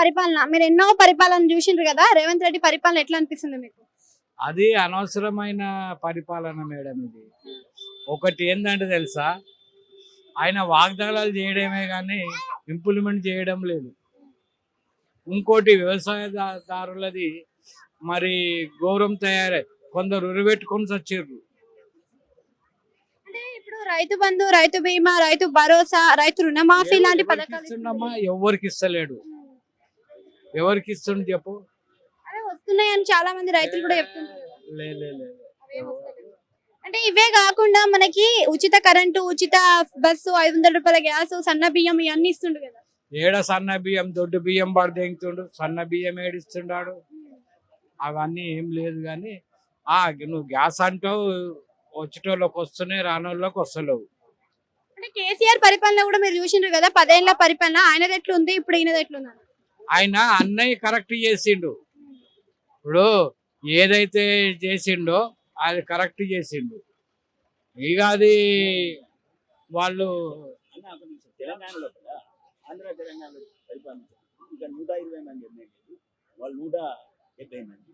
పరిపాలన మీరు ఎన్నో పరిపాలన చూసిండ్రు కదా, రేవంత్ రెడ్డి పరిపాలన ఎట్లా అనిపిస్తుంది మీకు? అది అనవసరమైన పరిపాలన మేడం. ఇది ఒకటి ఏంటంటే తెలుసా, ఆయన వాగ్దానాలు చేయడమే కానీ ఇంప్లిమెంట్ చేయడం లేదు. ఇంకోటి వ్యవసాయదారులది మరి ఘోరం తయారై కొందరు ఉరిపెట్టుకొని చచ్చిర్రు. అంటే ఇప్పుడు రైతు బంధు, రైతు బీమా, రైతు భరోసా, రైతు రుణమాఫీ లాంటి పథకాలు ఇస్తున్నామా? ఎవరికి ఇస్తలేడు. ఎవరికి ఇస్తుంది చెప్పు? అదే వస్తున్నాయని చాలా మంది రైతులు కూడా చెప్తున్నారు కదా. లే లే లే. అవేం వస్తలేవు. అంటే ఇవే కాకుండా మనకి ఉచిత కరెంటు, ఉచిత బస్సు, 500 రూపాయల గ్యాస్, సన్న బియ్యం ఇవన్నీ ఇస్తుండు కదా. ఏడ సన్న బియ్యం, దొడ్డు బియ్యం పడదెంగుతుండు, సన్న బియ్యం ఏడిస్తున్నాడు. అవన్నీ ఏం లేదు కానీ నువ్వు గ్యాస్ అంటావు, వచ్చేటోళ్ళకి వస్తున్నాయి, రానోళ్ళకి వస్తలేవు. అంటే కేసీఆర్ పరిపాలన కూడా మీరు చూసిండ్రు కదా, 10 ఏళ్ల పరిపాలన. ఆయనది ఎట్లుంది, ఇప్పుడు ఈయనది ఎట్లుంది? ఆయన అన్నయ్య కరెక్ట్ చేసిండు. ఇప్పుడు ఏదైతే చేసిండో అది కరెక్ట్ చేసిండు. ఇక అది వాళ్ళు తెలంగాణలో కదా, ఆంధ్ర తెలంగాణలో పరిపాలించారు. ఇంకా 120 మంది ఎమ్మెల్యేలు, వాళ్ళు 170 మంది.